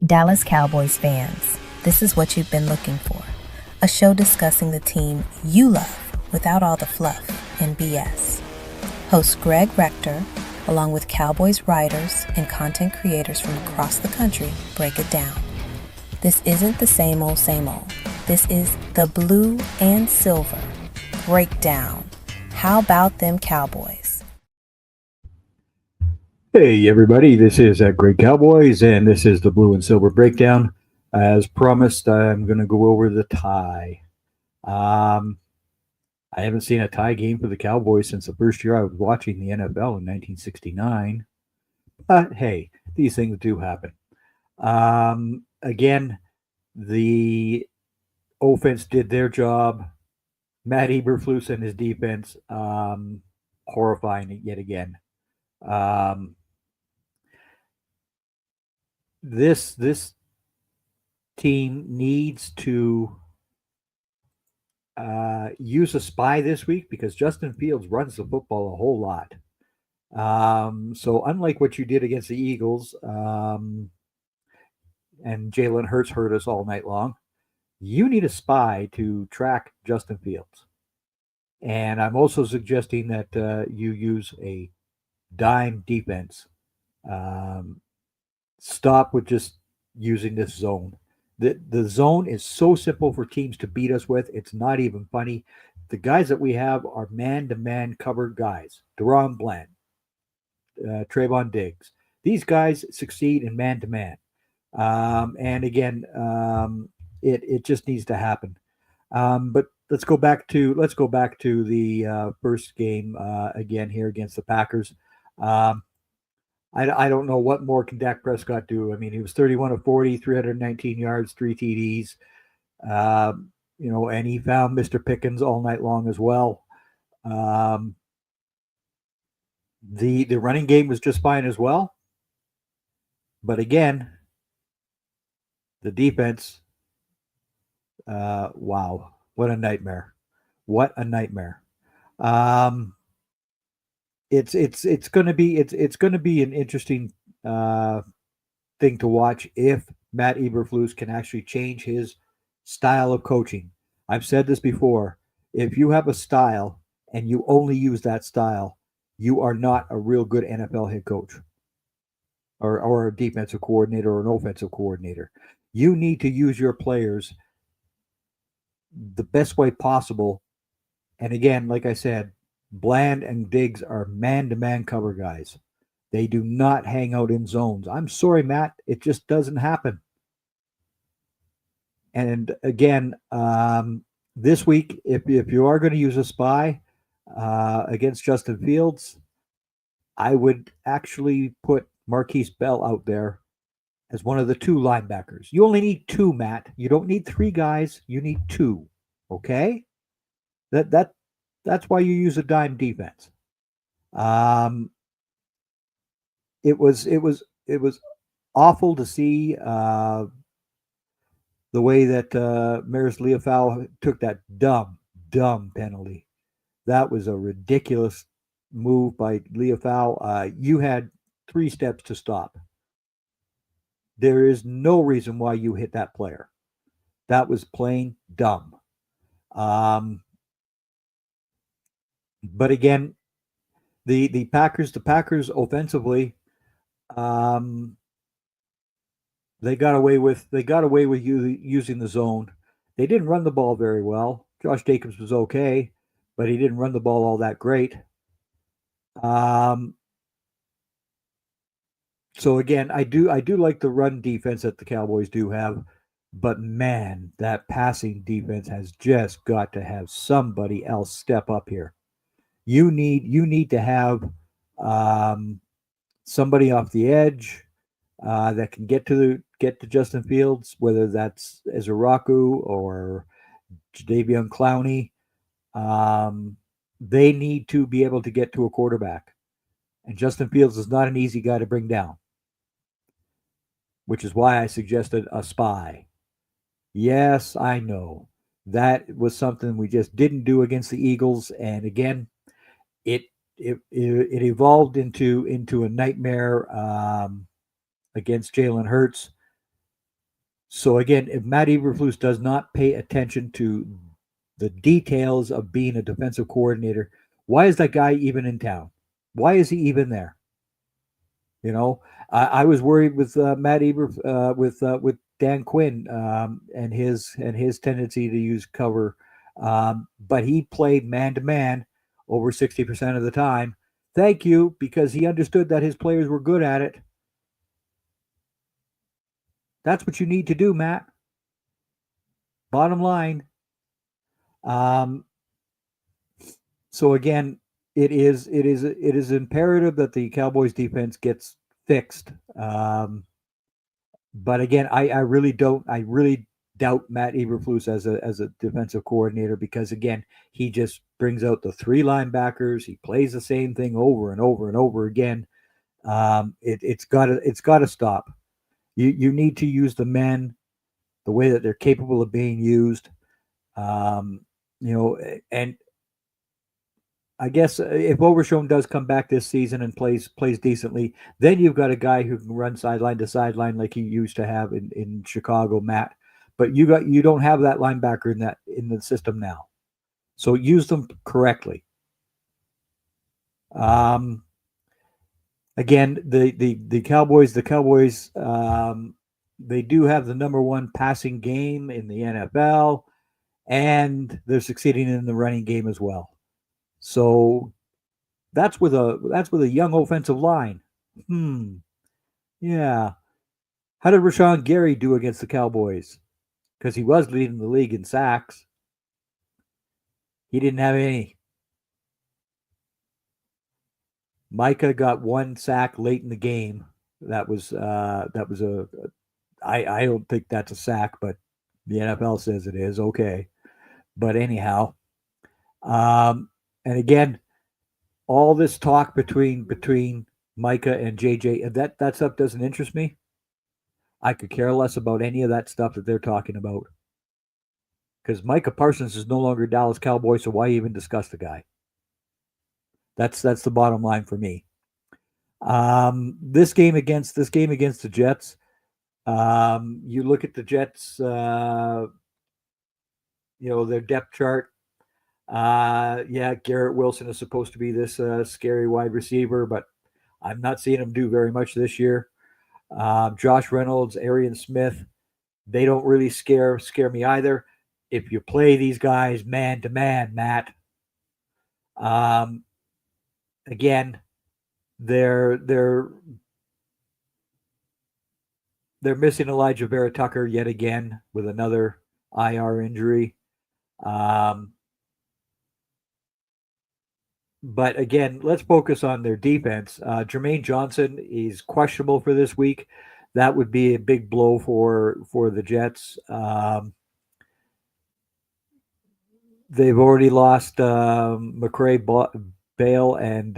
Dallas Cowboys fans, this is what you've been looking for. A show discussing the team you love without all the fluff and BS. Host Greg Rector, along with Cowboys writers and content creators from across the country, break it down. This isn't the same old, same old. This is the blue and silver breakdown. How about them Cowboys? Hey everybody, this is Great Cowboys, and this is the Blue and Silver Breakdown. As promised, I'm going to go over the tie. I haven't seen a tie game for the Cowboys since the first year I was watching the NFL in 1969. But hey, these things do happen. Again, the offense did their job. Matt Eberflus and his defense, horrifying yet again. This team needs to use a spy this week because Justin Fields runs the football a whole lot. So unlike what you did against the Eagles, and Jalen Hurts hurt us all night long, you need a spy to track Justin Fields. And I'm also suggesting that you use a dime defense. Stop with just using this zone. The zone is so simple for teams to beat us with. It's not even funny. The guys that we have are man-to-man covered guys. Deron Bland, Trayvon Diggs. These guys succeed in man-to-man. And again, it just needs to happen. But let's go back to the first game again here against the Packers. I don't know what more can Dak Prescott do. I mean, he was 31 of 40, 319 yards, 3 TDs. And he found Mr. Pickens all night long as well. The running game was just fine as well. But again, the defense, wow, what a nightmare. What a nightmare. It's going to be an interesting thing to watch if Matt Eberflus can actually change his style of coaching. I've said this before. If you have a style and you only use that style, you are not a real good NFL head coach or a defensive coordinator or an offensive coordinator. You need to use your players the best way possible. And again, like I said, Bland and Diggs are man-to-man cover guys. They do not hang out in zones. I'm sorry, Matt. It just doesn't happen. And again, this week, if you are going to use a spy against Justin Fields, I would actually put Marquise Bell out there as one of the two linebackers. You only need two, Matt. You don't need three guys. You need two. Okay? That's why you use a dime defense. It was awful to see the way that Maris Leofau took that dumb penalty. That was a ridiculous move by Leofau. You had 3 steps to stop. There is no reason why you hit that player. That was plain dumb. But again, the Packers offensively, they got away with using the zone. They didn't run the ball very well. Josh Jacobs was okay, but he didn't run the ball all that great. So again, I do like the run defense that the Cowboys do have, but man, that passing defense has just got to have somebody else step up here. You need to have somebody off the edge that can get to Justin Fields, whether that's Ezraku or Jadeveon Clowney. They need to be able to get to a quarterback, and Justin Fields is not an easy guy to bring down, which is why I suggested a spy. Yes, I know that was something we just didn't do against the Eagles, and again, it evolved into a nightmare against Jalen Hurts. So again, if Matt Eberflus does not pay attention to the details of being a defensive coordinator, why is that guy even in town? Why is he even there? You know, I was worried with Matt Eber with Dan Quinn and his tendency to use cover, but he played man to man over 60% of the time. Thank you, because he understood that his players were good at it. That's what you need to do, Matt. Bottom line. Um, so again, it is imperative that the Cowboys defense gets fixed. But again, I really doubt Matt Eberflus as a defensive coordinator, because again, he just brings out the three linebackers. He plays the same thing over and over and over again. It's got to stop. You need to use the men the way that they're capable of being used. Um, and I guess if Overshown does come back this season and plays decently, then you've got a guy who can run sideline to sideline like you used to have in Chicago, Matt. But you don't have that linebacker in the system now, so use them correctly. Um, Again, the Cowboys, they do have the number one passing game in the NFL, and they're succeeding in the running game as well. So that's with a young offensive line. Hmm. Yeah. How did Rashawn Gary do against the Cowboys? Because he was leading the league in sacks. He didn't have any. Micah got one sack late in the game. That was a. I don't think that's a sack, but the NFL says it is. Okay, but anyhow, um, and again, all this talk between Micah and JJ, that stuff doesn't interest me. I could care less about any of that stuff that they're talking about, because Micah Parsons is no longer Dallas Cowboy, so why even discuss the guy? That's the bottom line for me. This game against the Jets, you look at the Jets, their depth chart. Yeah, Garrett Wilson is supposed to be this scary wide receiver, but I'm not seeing him do very much this year. Josh Reynolds, Arian Smith, they don't really scare me either. If you play these guys man to man, Matt, um, again, they're missing Elijah Vera Tucker yet again with another IR injury. Um, but again, let's focus on their defense. Jermaine Johnson is questionable for this week. That would be a big blow for the Jets. They've already lost Bale and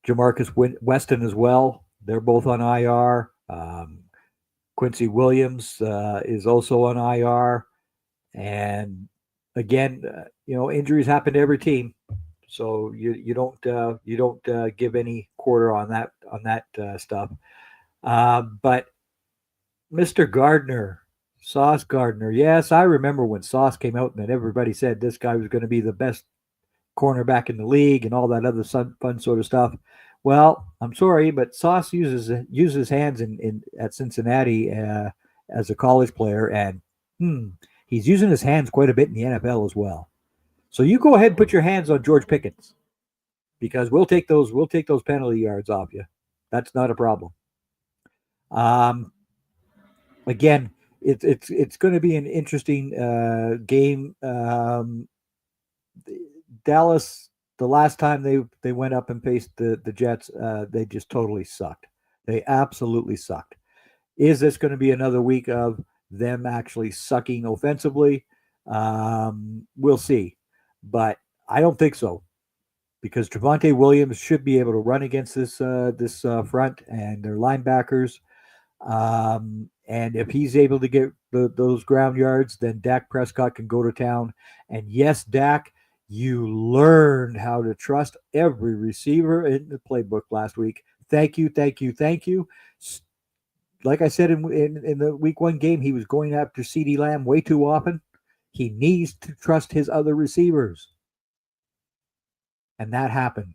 Jamarcus Weston as well. They're both on IR. Quincy Williams is also on IR. And again, injuries happen to every team, so you don't give any quarter on that stuff. But Mr. Gardner, Sauce Gardner, yes, I remember when Sauce came out and then everybody said this guy was going to be the best cornerback in the league and all that other fun sort of stuff. Well, I'm sorry, but Sauce uses hands in at Cincinnati as a college player, and he's using his hands quite a bit in the NFL as well. So you go ahead and put your hands on George Pickens, because we'll take those penalty yards off you. That's not a problem. Um, Again, it's going to be an interesting game. Dallas, the last time they went up and faced the Jets, they just totally sucked. They absolutely sucked. Is this going to be another week of them actually sucking offensively? We'll see, but I don't think so, because Javonte Williams should be able to run against this front and their linebackers. And if he's able to get those ground yards, then Dak Prescott can go to town. And yes, Dak, you learned how to trust every receiver in the playbook last week. Thank you, thank you, thank you. like I said in the week 1 game, he was going after CeeDee Lamb way too often. He needs to trust his other receivers. And that happened.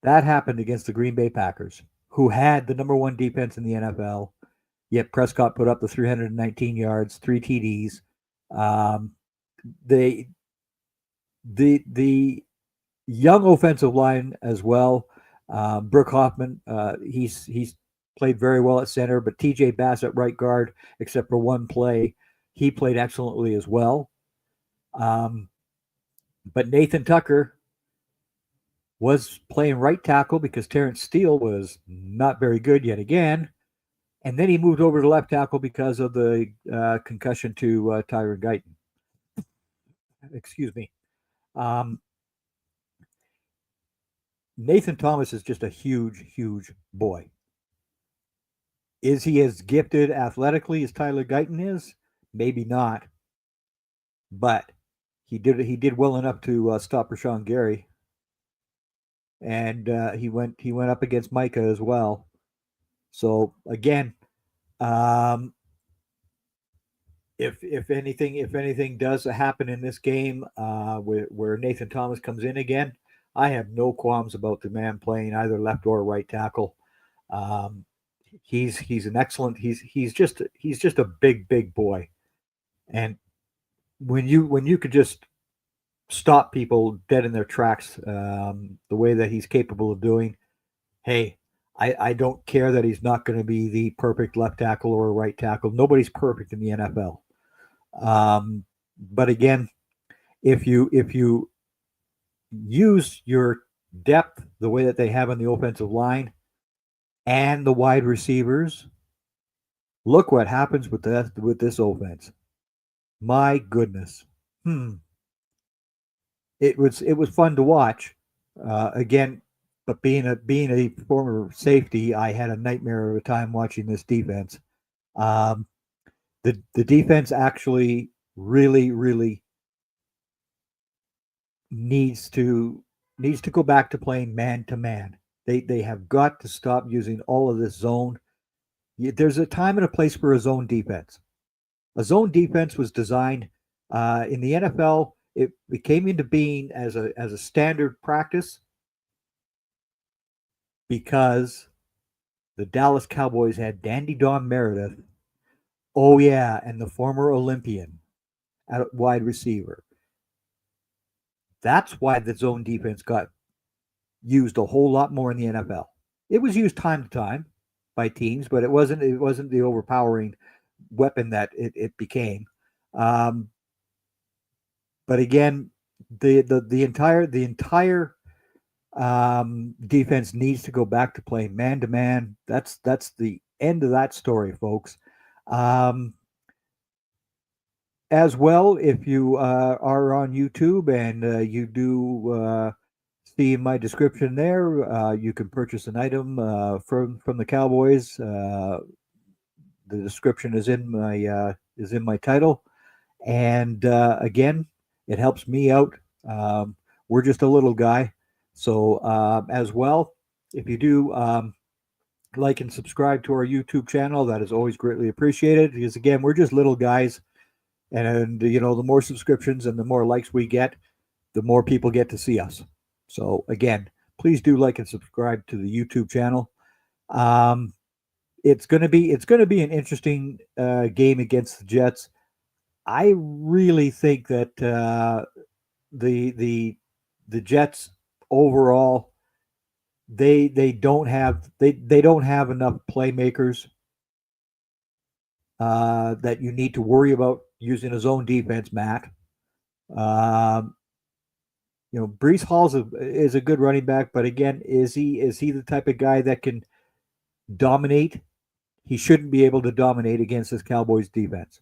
That happened against the Green Bay Packers, who had the number 1 defense in the NFL. Yet Prescott put up the 319 yards, 3 TDs. The young offensive line as well. Brooke Hoffman, he's played very well at center, but TJ Bass at right guard, except for one play, he played excellently as well. But Nathan Tucker was playing right tackle because Terrence Steele was not very good yet again. And then he moved over to left tackle because of the concussion to Tyron Guyton. Excuse me. Nathan Thomas is just a huge, huge boy. Is he as gifted athletically as Tyler Guyton is? Maybe not. But he did well enough to stop Rashawn Gary. And he went up against Micah as well. So again, if anything does happen in this game where Nathan Thomas comes in again, I have no qualms about the man playing either left or right tackle. He's an excellent. He's just a big boy, and when you could just stop people dead in their tracks the way that he's capable of doing, hey, I don't care that he's not going to be the perfect left tackle or right tackle. Nobody's perfect in the NFL. But again, if you use your depth the way that they have on the offensive line and the wide receivers, look what happens with this offense. My goodness. It was fun to watch. Again, but being a former safety, I had a nightmare of a time watching this defense. The defense actually really needs to go back to playing man to man. They have got to stop using all of this zone. There's a time and a place for a zone defense. A zone defense was designed in the NFL. It came into being as a standard practice because the Dallas Cowboys had Dandy Don Meredith. Oh yeah, and the former Olympian at wide receiver. That's why the zone defense got used a whole lot more in the NFL. It was used time to time by teams, but it wasn't the overpowering weapon that it became. But again, the entire defense needs to go back to playing man to man. That's the end of that story, folks. As well, if you are on YouTube and you do see in my description there, you can purchase an item from the Cowboys. The description is in my title, and again, it helps me out. We're just a little guy, so as well, if you do like and subscribe to our YouTube channel, that is always greatly appreciated. Because again, we're just little guys. And, the more subscriptions and the more likes we get, the more people get to see us. So, again, please do like and subscribe to the YouTube channel. It's going to be an interesting game against the Jets. I really think that the Jets overall, they don't have enough playmakers that you need to worry about using his own defense, Matt. Breece Hall is a good running back, but again, is he the type of guy that can dominate? He shouldn't be able to dominate against this Cowboys defense.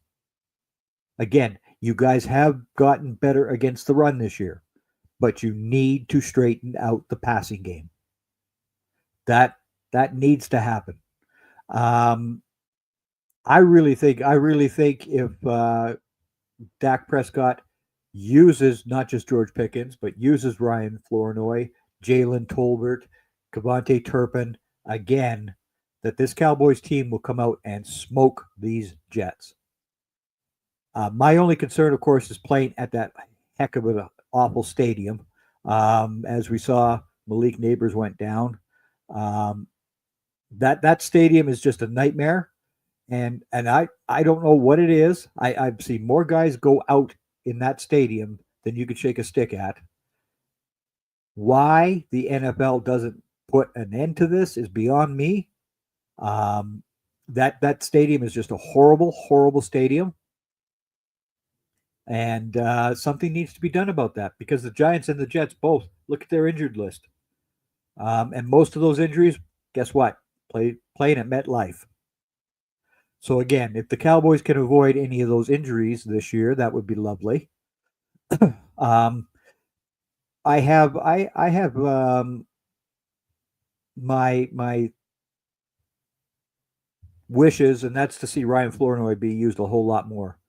Again, you guys have gotten better against the run this year, but you need to straighten out the passing game. That needs to happen. I really think if Dak Prescott uses not just George Pickens, but uses Ryan Flournoy, Jalen Tolbert, Cavante Turpin again, that this Cowboys team will come out and smoke these Jets. My only concern, of course, is playing at that heck of an awful stadium. As we saw, Malik Neighbors went down. That stadium is just a nightmare, and I don't know what it is. I've seen more guys go out in that stadium than you could shake a stick at. Why the NFL doesn't put an end to this is beyond me. That stadium is just a horrible, horrible stadium. And something needs to be done about that because the Giants and the Jets both look at their injured list. And most of those injuries, guess what? Playing at MetLife. So again, if the Cowboys can avoid any of those injuries this year, that would be lovely. I have my wishes, and that's to see Ryan Flournoy be used a whole lot more.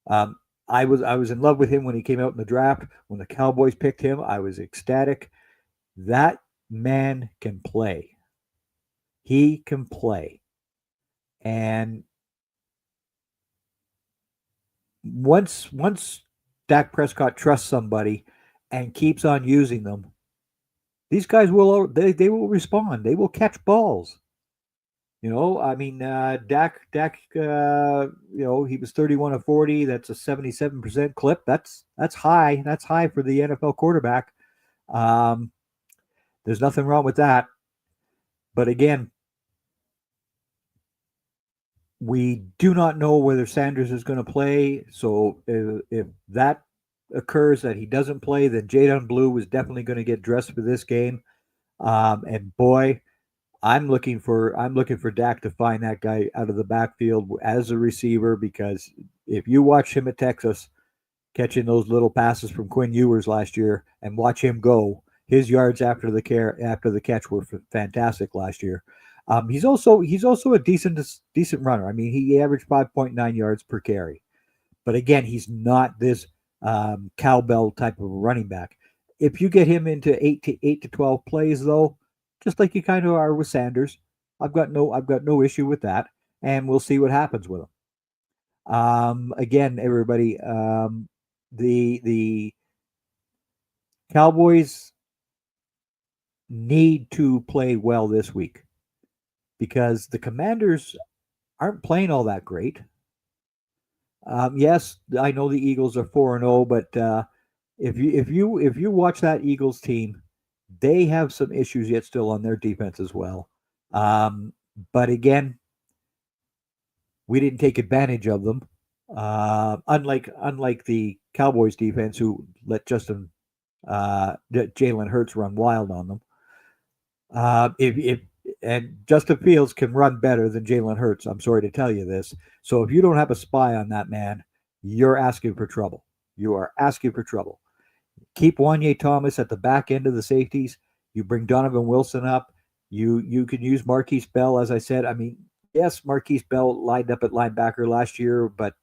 I was in love with him when he came out in the draft. When the Cowboys picked him, I was ecstatic. That man can play. He can play. And once Dak Prescott trusts somebody and keeps on using them, these guys will respond. They will catch balls. You know, I mean, Dak, he was 31 of 40. That's a 77% clip. That's high. That's high for the NFL quarterback. There's nothing wrong with that. But again, we do not know whether Sanders is going to play. So if that occurs that he doesn't play, then Jadon Blue is definitely going to get dressed for this game. And boy, I'm looking for Dak to find that guy out of the backfield as a receiver, because if you watch him at Texas catching those little passes from Quinn Ewers last year and watch him go, his yards after the catch were fantastic last year. He's also a decent runner. I mean, he averaged 5.9 yards per carry, but again, he's not this cowbell type of running back. If you get him into 8 to 12 plays, though, just like you kind of are with Sanders, I've got no issue with that, and we'll see what happens with him. Again, everybody, the Cowboys need to play well this week because the Commanders aren't playing all that great. Yes, I know the Eagles are 4-0, but if you watch that Eagles team, they have some issues yet still on their defense as well. But again, we didn't take advantage of them. Unlike the Cowboys defense, who let Jalen Hurts run wild on them. And Justin Fields can run better than Jalen Hurts. I'm sorry to tell you this. So if you don't have a spy on that man, you're asking for trouble. You are asking for trouble. Keep Wanye Thomas at the back end of the safeties. You bring Donovan Wilson up. You can use Marquise Bell, as I said. I mean, yes, Marquise Bell lined up at linebacker last year, but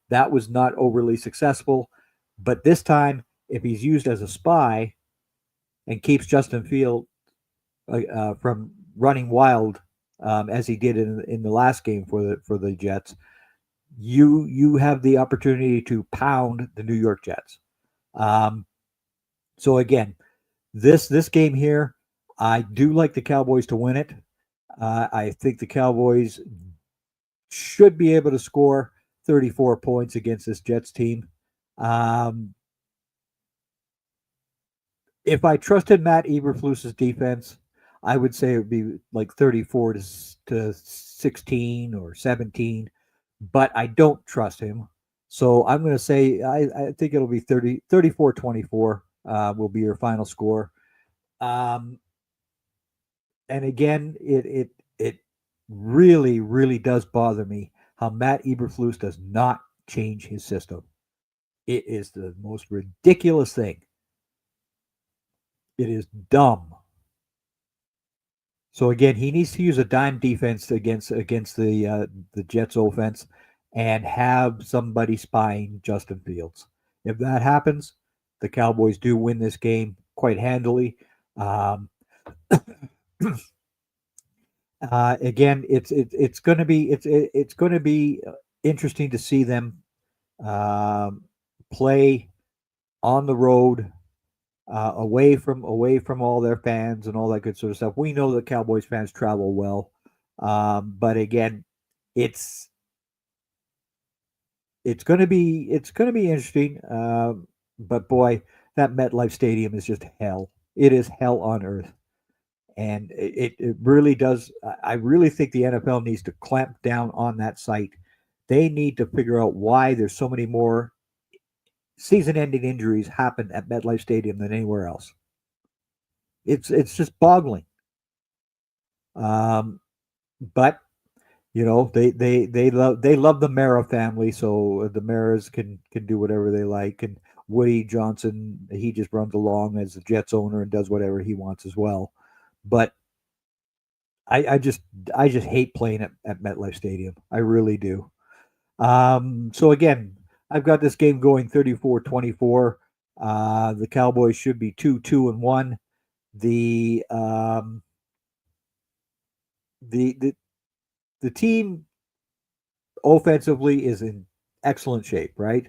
that was not overly successful. But this time, if he's used as a spy and keeps Justin Fields from running wild as he did in the last game for the Jets, you have the opportunity to pound the New York Jets. So again, this game here, I do like the Cowboys to win it. I think the Cowboys should be able to score 34 points against this Jets team. If I trusted Matt Eberflus's defense, I would say it would be like 34 to 16 or 17, but I don't trust him. So I'm going to say I think it'll be 34-24 will be your final score. And again, it really, really does bother me how Matt Eberflus does not change his system. It is the most ridiculous thing. It is dumb. So again, he needs to use a dime defense against the Jets offense and have somebody spying Justin Fields. If that happens, the Cowboys do win this game quite handily. Again, it's going to be it's going to be interesting to see them um, play on the road, away from all their fans and all that good sort of stuff. We know that Cowboys fans travel well, but again, it's it's going to be interesting. But boy, that MetLife Stadium is just hell. It is hell on earth, and it really does. I really think the NFL needs to clamp down on that site. They need to figure out why there's so many more season-ending injuries happen at MetLife Stadium than anywhere else. It's just boggling. Um, but they love the Mara family, so the Maras can do whatever they like, and Woody Johnson, he just runs along as the Jets owner and does whatever he wants as well. But I just hate playing at MetLife Stadium. I really do. So again, I've got this game going 34-24. The Cowboys should be 2-2-1. The the the the team offensively is in excellent shape, right?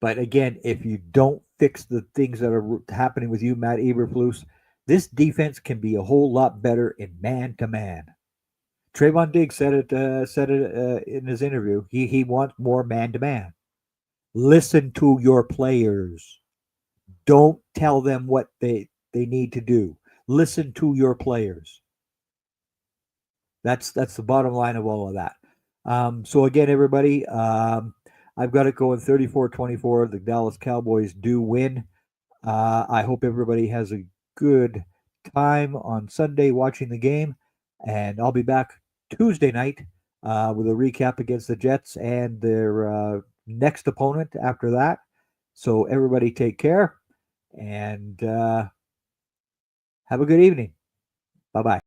But again, if you don't fix the things that are happening with you, Matt Eberflus, this defense can be a whole lot better in man to man. Trayvon Diggs said it in his interview. He wants more man to man. Listen to your players. Don't tell them what they need to do. Listen to your players. That's the bottom line of all of that. So again, everybody, I've got it going 34-24. The Dallas Cowboys do win. I hope everybody has a good time on Sunday watching the game, and I'll be back Tuesday night with a recap against the Jets and their next opponent after that. So everybody take care and have a good evening. Bye bye.